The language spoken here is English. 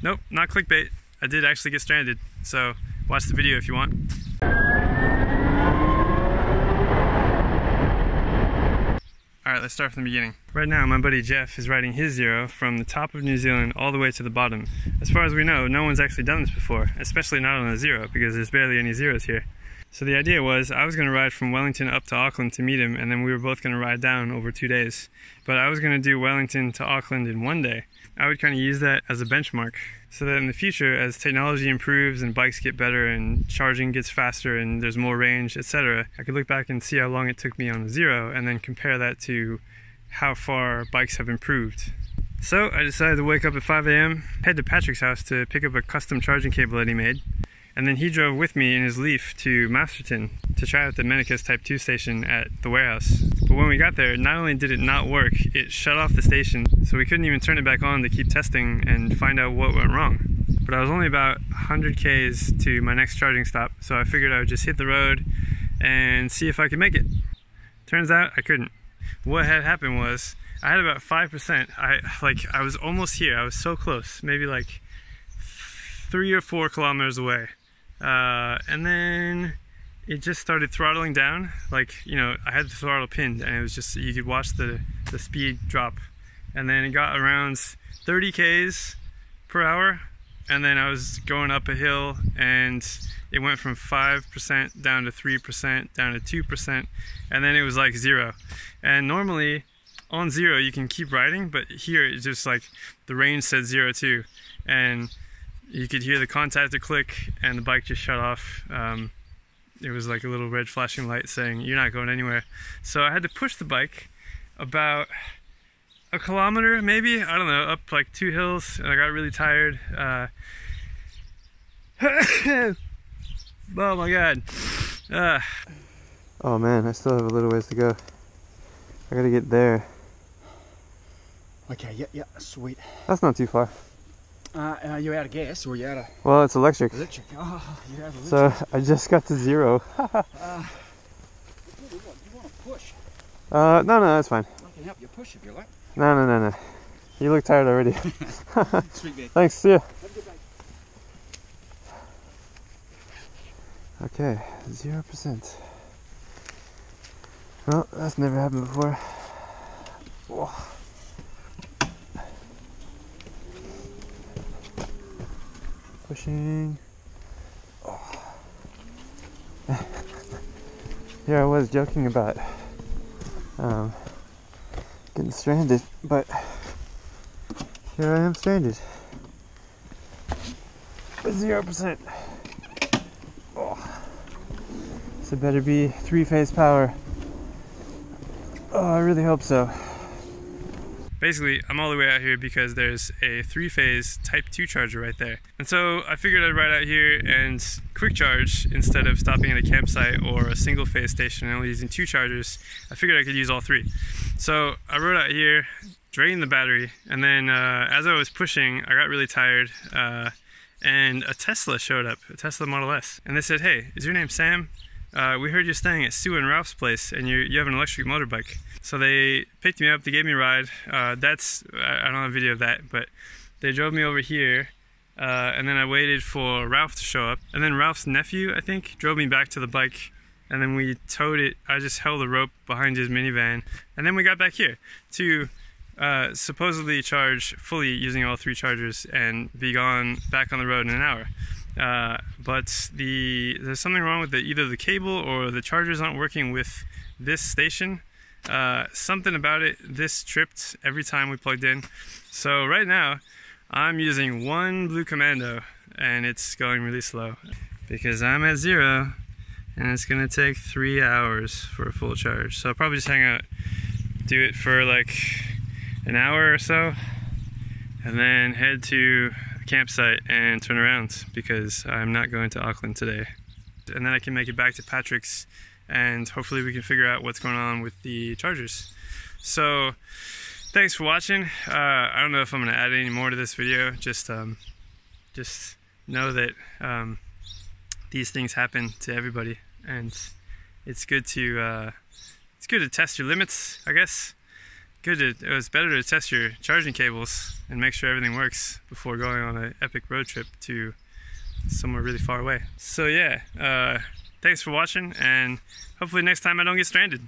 Nope, not clickbait. I did actually get stranded, so watch the video if you want. Alright, let's start from the beginning. Right now, my buddy Jeff is riding his Zero from the top of New Zealand all the way to the bottom. As far as we know, no one's actually done this before, especially not on a Zero, because there's barely any Zeros here. So the idea was, I was going to ride from Wellington up to Auckland to meet him, and then we were both going to ride down over 2 days. But I was going to do Wellington to Auckland in 1 day. I would kind of use that as a benchmark, so that in the future, as technology improves and bikes get better and charging gets faster and there's more range, etc., I could look back and see how long it took me on a Zero and then compare that to how far bikes have improved. So I decided to wake up at 5 AM, head to Patrick's house to pick up a custom charging cable that he made. And then he drove with me in his Leaf to Masterton to try out the Mennekes Type 2 station at the warehouse. But when we got there, not only did it not work, it shut off the station, so we couldn't even turn it back on to keep testing and find out what went wrong. But I was only about 100 Ks to my next charging stop, so I figured I would just hit the road and see if I could make it. Turns out I couldn't. What had happened was, I had about 5%. I was almost here. I was so close, maybe like 3 or 4 kilometers away. And then it just started throttling down. Like, you know, I had the throttle pinned and it was just, you could watch the speed drop. And then it got around 30 Ks per hour. And then I was going up a hill and it went from 5% down to 3%, down to 2%. And then it was like 0. And normally on 0 you can keep riding, but here it's just like the range said 0 too. And you could hear the contactor click and the bike just shut off. It was like a little red flashing light saying you're not going anywhere. So I had to push the bike about a kilometer maybe, I don't know, up like 2 hills, and I got really tired. Oh my god. Oh man, I still have a little ways to go. I gotta get there. Okay, yeah, sweet. That's not too far. You out of gas or you out of... Well, it's electric. Electric, oh, you're out of electric. So I just got to 0. You want to push? No, that's fine. I can help you push if you like. No. You look tired already. Sweet, man. Thanks, see ya. Have a good day. Okay, 0%. Well, that's never happened before. Whoa. Pushing. Oh. Here I was joking about getting stranded, but here I am stranded with 0%. Oh. So better be 3-phase power. Oh, I really hope so. Basically, I'm all the way out here because there's a 3-phase Type 2 charger right there. And so I figured I'd ride out here and quick charge instead of stopping at a campsite or a single-phase station and only using 2 chargers. I figured I could use all 3. So I rode out here, drained the battery, and then as I was pushing, I got really tired, and a Tesla showed up, a Tesla Model S. And they said, "Hey, is your name Sam? We heard you're staying at Sue and Ralph's place and you have an electric motorbike." So they picked me up, they gave me a ride. I don't have a video of that, but they drove me over here, and then I waited for Ralph to show up. And then Ralph's nephew, I think, drove me back to the bike, and then we towed it. I just held the rope behind his minivan, and then we got back here to supposedly charge fully using all 3 chargers and be gone back on the road in an hour. But there's something wrong with either the cable or the chargers aren't working with this station. Something about it, this tripped every time we plugged in. So right now I'm using one Blue Commando and it's going really slow because I'm at 0 and it's gonna take 3 hours for a full charge. So I'll probably just hang out, do it for like an hour or so, and then head to a campsite and turn around because I'm not going to Auckland today. And then I can make it back to Patrick's and hopefully we can figure out what's going on with the chargers. So thanks for watching. I don't know if I'm going to add any more to this video. Just know that these things happen to everybody, and it's good to test your limits, I guess. good. It was better to test your charging cables and make sure everything works before going on an epic road trip to somewhere really far away. So yeah, thanks for watching, and hopefully next time I don't get stranded.